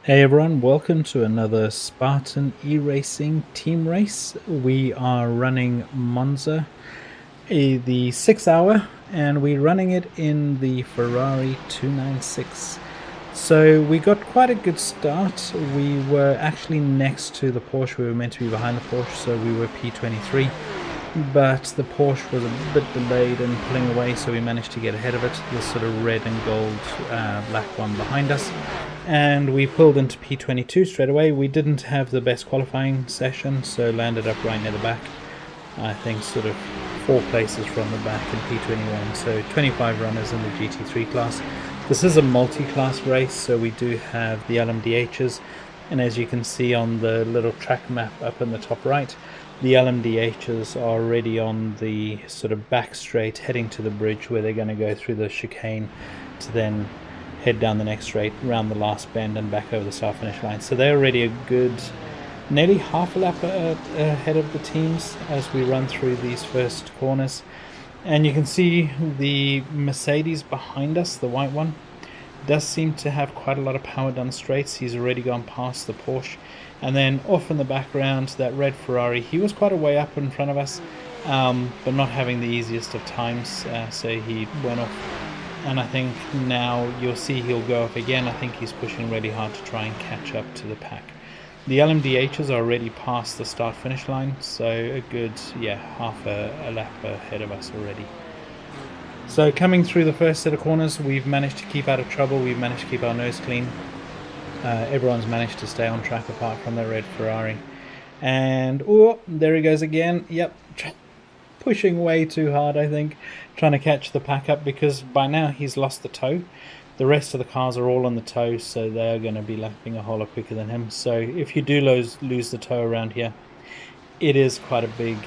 Hey everyone, welcome to another Spartan eRacing team race. We are running Monza, the 6 hour, and we're running it in the Ferrari 296. So we got quite a good start. We were actually next to the Porsche. We were meant to be behind the Porsche, so we were P23. But the Porsche was a bit delayed in pulling away, so we managed to get ahead of it. This sort of red and gold black one behind us. And we pulled into P22 straight away. We didn't have the best qualifying session, so landed up right near the back. I think sort of 4 places from the back in P21, so 25 runners in the GT3 class. This is a multi-class race, so we do have the LMDHs, and as you can see on the little track map up in the top right, the LMDHs are already on the sort of back straight heading to the bridge where they're going to go through the chicane to then head down the next straight, round the last bend and back over the start finish line. So they're already a good nearly half a lap ahead of the teams as we run through these first corners. And you can see the Mercedes behind us, the white one, does seem to have quite a lot of power down the straights. He's already gone past the Porsche. And then off in the background, that red Ferrari, he was quite a way up in front of us, but not having the easiest of times, so he went off. And I think now you'll see he'll go off again. I think he's pushing really hard to try and catch up to the pack. The LMDHs are already past the start finish line, so a good half a lap ahead of us already. So coming through the first set of corners, we've managed to keep out of trouble. We've managed to keep our nose clean. Everyone's managed to stay on track apart from the red Ferrari. And oh, there he goes again. Yep, pushing way too hard, I think, trying to catch the pack up, because by now he's lost the toe. The rest of the cars are all on the toe, so they're going to be lapping a whole lot quicker than him. So if you do lose the toe around here, it is quite a big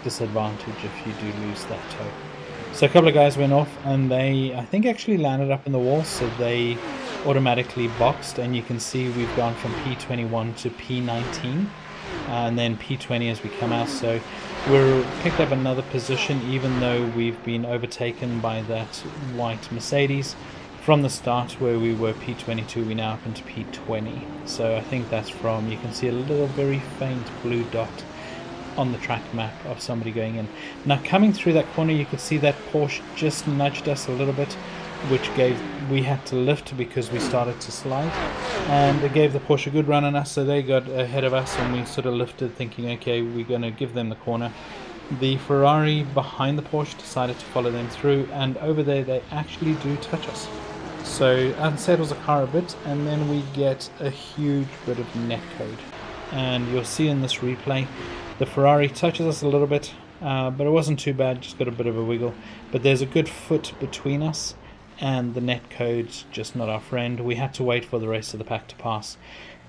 disadvantage if you do lose that toe. So a couple of guys went off, and they, I think, actually landed up in the wall, so they automatically boxed, and you can see we've gone from P21 to P19, and then P20 as we come out. So we're picked up another position, even though we've been overtaken by that white Mercedes. From the start where we were P22, we now up into P20. So I think that's from, you can see a little very faint blue dot on the track map of somebody going in. Now coming through that corner, you could see that Porsche just nudged us a little bit, which we had to lift because we started to slide, and it gave the Porsche a good run on us, so they got ahead of us, and we sort of lifted thinking, okay, we're going to give them the corner. The Ferrari behind the Porsche decided to follow them through, and over there they actually do touch us. So unsettles the car a bit, and then we get a huge bit of netcode. And you'll see in this replay, the Ferrari touches us a little bit, but it wasn't too bad, just got a bit of a wiggle. But there's a good foot between us, and the netcode's just not our friend. We had to wait for the rest of the pack to pass.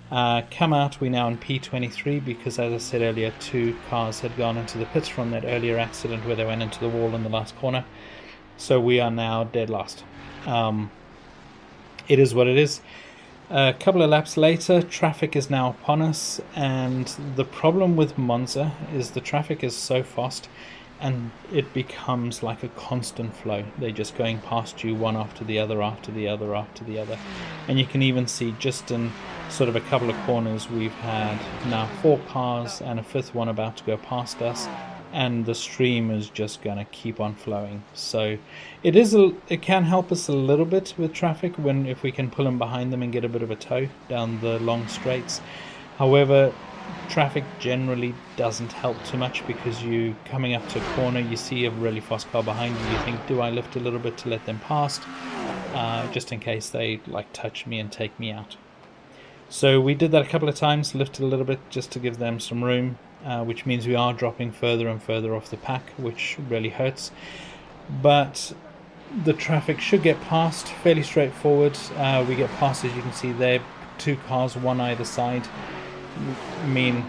Come out, we're now in P23 because, as I said earlier, 2 cars had gone into the pits from that earlier accident where they went into the wall in the last corner. So we are now dead last. It is what it is. A couple of laps later, traffic is now upon us, and the problem with Monza is the traffic is so fast and it becomes like a constant flow. They're just going past you one after the other, after the other, after the other. And you can even see just in sort of a couple of corners we've had now 4 cars and a 5th one about to go past us, and the stream is just going to keep on flowing. So it can help us a little bit with traffic if we can pull them behind them and get a bit of a tow down the long straights. However, traffic generally doesn't help too much, because you coming up to a corner, you see a really fast car behind you, you think, do I lift a little bit to let them past, just in case they like touch me and take me out. So we did that a couple of times, lifted a little bit just to give them some room, which means we are dropping further and further off the pack, which really hurts. But the traffic should get past fairly straightforward. We get past, as you can see there, 2 cars, one either side. I mean,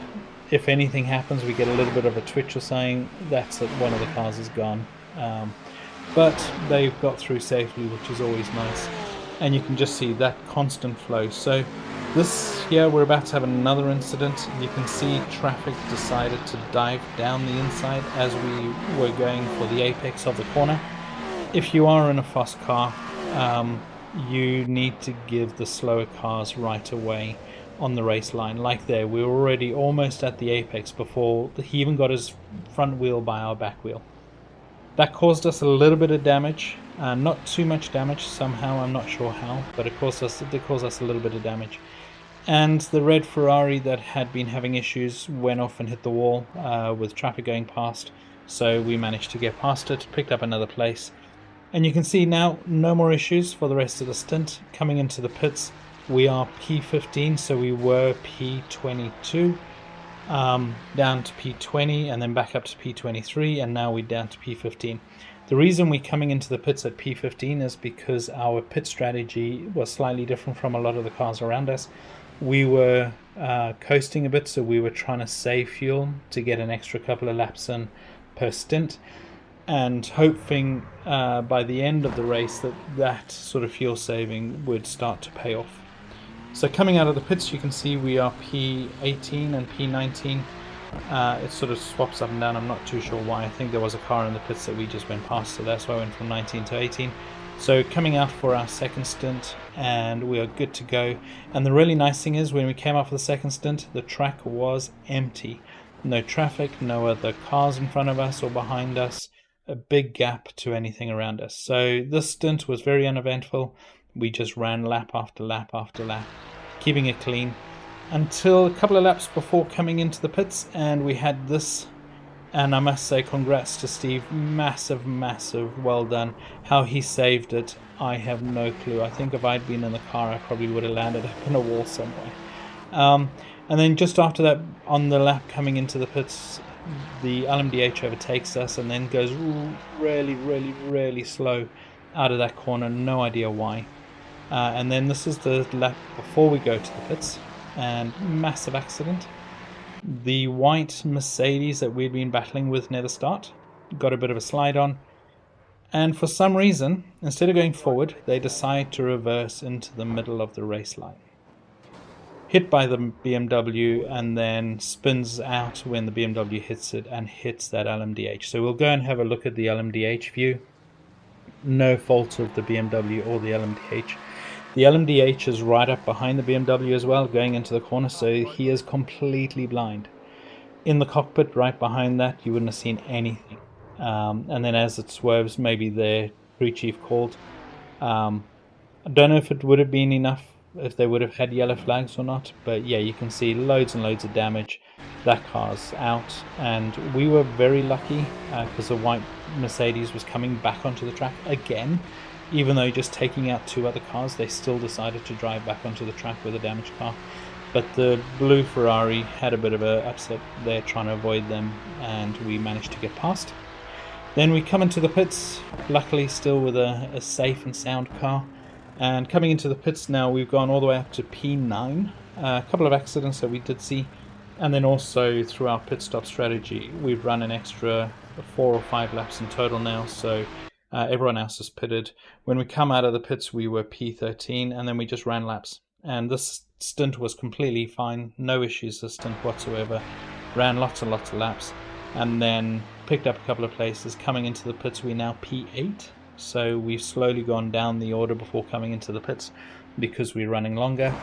if anything happens, we get a little bit of a twitch or something, that's it, one of the cars is gone. But they've got through safely, which is always nice. And you can just see that constant flow. So this here, we're about to have another incident. You can see traffic decided to dive down the inside as we were going for the apex of the corner. If you are in a fast car, you need to give the slower cars right away on the race line. Like there, we were already almost at the apex before he even got his front wheel by our back wheel. That caused us a little bit of damage, not too much damage somehow, I'm not sure how, but it did cause us a little bit of damage. And the red Ferrari that had been having issues went off and hit the wall with traffic going past, so we managed to get past it, picked up another place. And you can see now no more issues for the rest of the stint. Coming into the pits, we are P15, so we were P22, down to P20 and then back up to P23, and now we're down to P15. The reason we're coming into the pits at P15 is because our pit strategy was slightly different from a lot of the cars around us. We were coasting a bit, so we were trying to save fuel to get an extra couple of laps in per stint, and hoping by the end of the race that sort of fuel saving would start to pay off. So coming out of the pits, you can see we are P18 and P19. It sort of swaps up and down. I'm not too sure why. I think there was a car in the pits that we just went past, so that's why I went from 19 to 18. So coming out for our second stint, and we are good to go. And the really nice thing is, when we came out for the second stint, the track was empty. No traffic, no other cars in front of us or behind us, a big gap to anything around us. So this stint was very uneventful. We just ran lap after lap after lap, keeping it clean, until a couple of laps before coming into the pits, and we had this. And I must say, congrats to Steve. Massive well done. How he saved it, I have no clue. I think if I'd been in the car, I probably would have landed up in a wall somewhere. And then just after that, on the lap coming into the pits, the LMDH overtakes us and then goes really slow out of that corner. No idea why. And then this is the lap before we go to the pits, and massive accident. The white Mercedes that we'd been battling with near the start got a bit of a slide on, and for some reason, instead of going forward, they decide to reverse into the middle of the race line. Hit by the BMW, and then spins out when the BMW hits it and hits that LMDH. So we'll go and have a look at the LMDH view. No fault of the BMW or the LMDH. The LMDH is right up behind the BMW as well, going into the corner, so he is completely blind. In the cockpit, right behind that, you wouldn't have seen anything. And then as it swerves, maybe the crew chief called. I don't know if it would have been enough, if they would have had yellow flags or not, but yeah, you can see loads and loads of damage. That car's out, and we were very lucky because the white Mercedes was coming back onto the track again. Even though just taking out two other cars, they still decided to drive back onto the track with a damaged car. But the blue Ferrari had a bit of an upset there, trying to avoid them, and we managed to get past. Then we come into the pits, luckily still with a safe and sound car. And coming into the pits now, we've gone all the way up to P9. A couple of accidents that we did see. And then also through our pit stop strategy, we've run an extra 4 or 5 laps in total now. So everyone else is pitted. When we come out of the pits, we were P13, and then we just ran laps. And this stint was completely fine. No issues this stint whatsoever. Ran lots and lots of laps. And then picked up a couple of places. Coming into the pits, we're now P8. So we've slowly gone down the order before coming into the pits because we're running longer.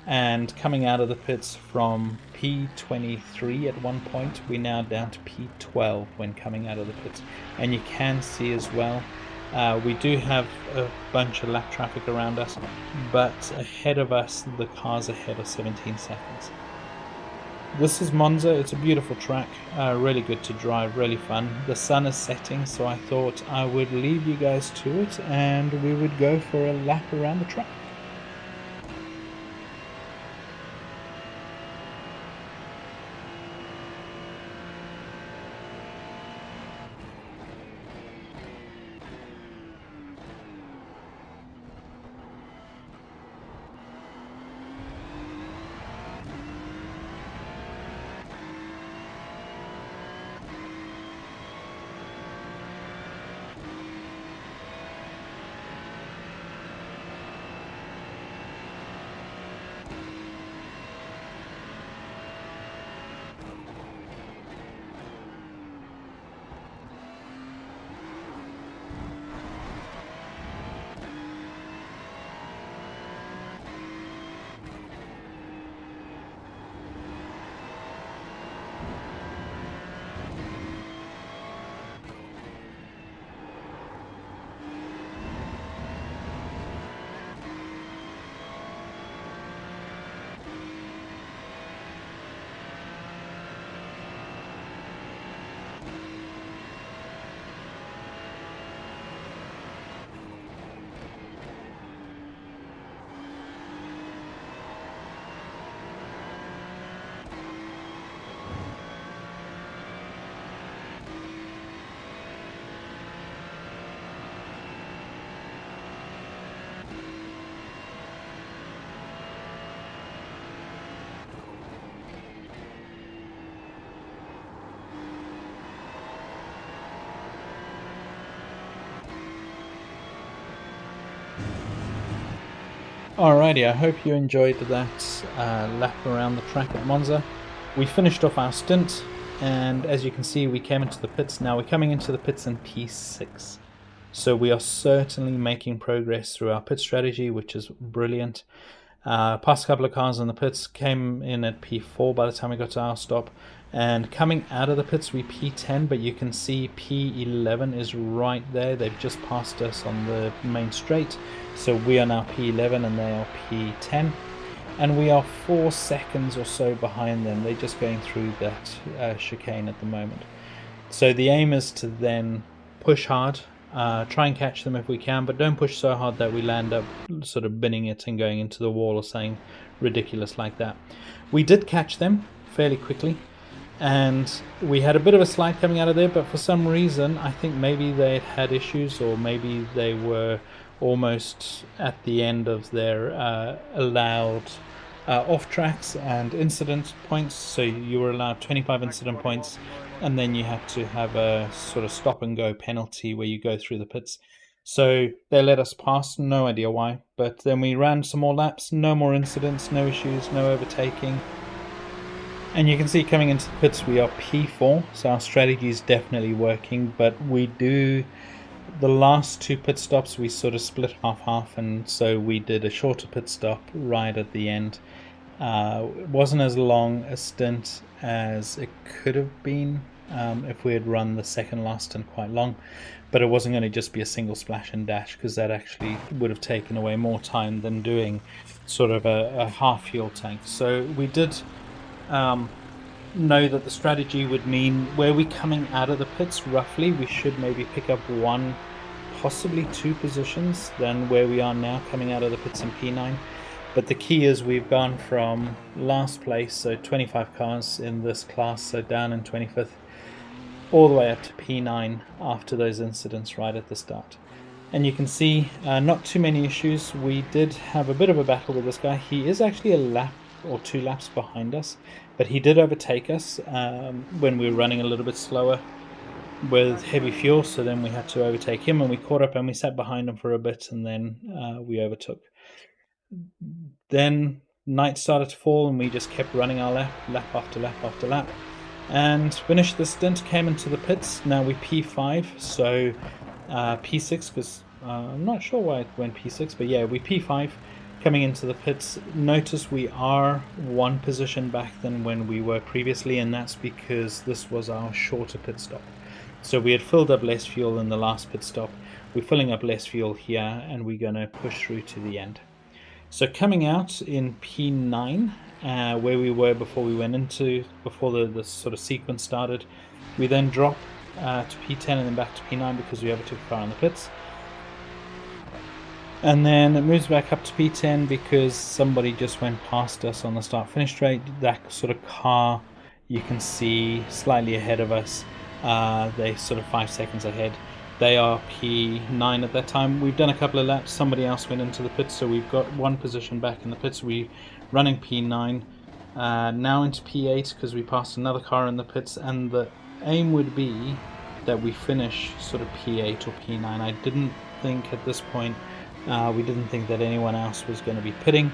And coming out of the pits from P23 at one point, we're now down to P12 when coming out of the pits. And you can see as well, we do have a bunch of lap traffic around us, but ahead of us, the car's ahead of 17 seconds. This is Monza. It's a beautiful track, really good to drive, really fun. The sun is setting, so I thought I would leave you guys to it and we would go for a lap around the track. Alrighty, I hope you enjoyed that lap around the track at Monza. We finished off our stint, and as you can see, we came into the pits. Now we're coming into the pits in P6. So we are certainly making progress through our pit strategy, which is brilliant. Past a couple of cars in the pits, came in at P4 by the time we got to our stop. And coming out of the pits, we P10, but you can see P11 is right there. They've just passed us on the main straight. So we are now P11 and they are P10. And we are 4 seconds or so behind them. They're just going through that chicane at the moment. So the aim is to then push hard, try and catch them if we can, but don't push so hard that we land up sort of binning it and going into the wall or something ridiculous like that. We did catch them fairly quickly, and we had a bit of a slide coming out of there, but for some reason I think maybe they had issues, or maybe they were almost at the end of their allowed off tracks and incident points. So you were allowed 25 incident points, and then you had to have a sort of stop and go penalty where you go through the pits. So they let us pass, no idea why, but then we ran some more laps, no more incidents, no issues, no overtaking. And you can see coming into the pits we are P4, so our strategy is definitely working, but we do, the last 2 pit stops we sort of split half-half, and so we did a shorter pit stop right at the end. It wasn't as long a stint as it could have been if we had run the second last stint quite long, but it wasn't going to just be a single splash and dash, because that actually would have taken away more time than doing sort of a half fuel tank. So we did know that the strategy would mean where we're coming out of the pits, roughly we should maybe pick up 1, possibly 2 positions than where we are now coming out of the pits in P9. But the key is we've gone from last place, so 25 cars in this class, so down in 25th, all the way up to P9 after those incidents right at the start. And you can see not too many issues. We did have a bit of a battle with this guy. He is actually a lap or 2 laps behind us, but he did overtake us when we were running a little bit slower with heavy fuel, so then we had to overtake him, and we caught up and we sat behind him for a bit, and then we overtook. Then night started to fall and we just kept running our lap after lap after lap, and finished the stint, came into the pits. Now we P5, so P6, because I'm not sure why it went P6, but yeah, we P5 coming into the pits. Notice we are 1 position back than when we were previously, and that's because this was our shorter pit stop. So we had filled up less fuel in the last pit stop. We're filling up less fuel here, and we're going to push through to the end. So coming out in P9, where we were before we went into, before the sort of sequence started, we then drop to P10 and then back to P9 because we overtook a car in the pits. And then it moves back up to P10 because somebody just went past us on the start-finish straight. That sort of car you can see slightly ahead of us. They're sort of 5 seconds ahead. They are P9 at that time. We've done a couple of laps. Somebody else went into the pits, so we've got 1 position back in the pits. We're running P9. Now into P8 because we passed another car in the pits, and the aim would be that we finish sort of P8 or P9. I didn't think at this point, we didn't think that anyone else was going to be pitting,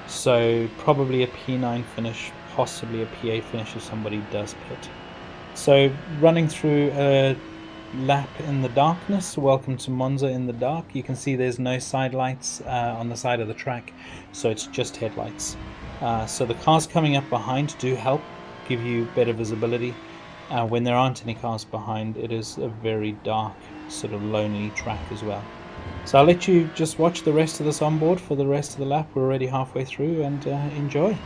so probably a P9 finish, possibly a P8 finish if somebody does pit. So running through a lap in the darkness. Welcome to Monza in the dark. You can see there's no side lights on the side of the track, so it's just headlights. So the cars coming up behind do help give you better visibility. When there aren't any cars behind, it is a very dark, sort of lonely track as well. So I'll let you just watch the rest of this on board for the rest of the lap. We're already halfway through, and enjoy.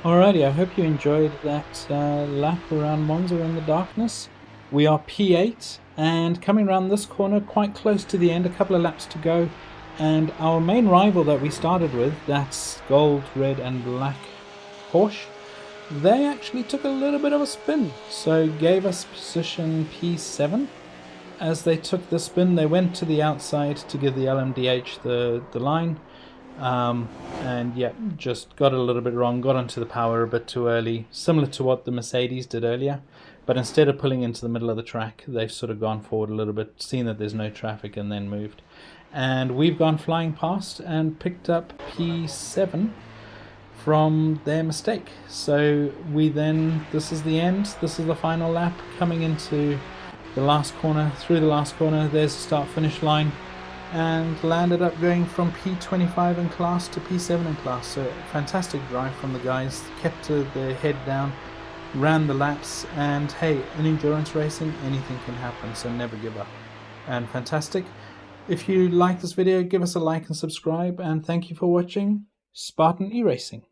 Alrighty, I hope you enjoyed that lap around Monza in the darkness. We are P8 and coming around this corner quite close to the end, a couple of laps to go, and our main rival that we started with, that's gold, red and black Porsche, they actually took a little bit of a spin, so gave us position P7. As they took the spin, they went to the outside to give the LMDH the line, and yeah, just got it a little bit wrong, got onto the power a bit too early, similar to what the Mercedes did earlier, but instead of pulling into the middle of the track, they've sort of gone forward a little bit, seen that there's no traffic and then moved. And we've gone flying past and picked up P7 from their mistake. So we then, this is the end, this is the final lap, coming into the last corner, through the last corner, there's the start finish line, and landed up going from P25 in class to P7 in class. So fantastic drive from the guys, kept their head down, ran the laps, and hey, in endurance racing anything can happen, so never give up. And fantastic. If you like this video, give us a like and subscribe, and thank you for watching Spartan eRacing.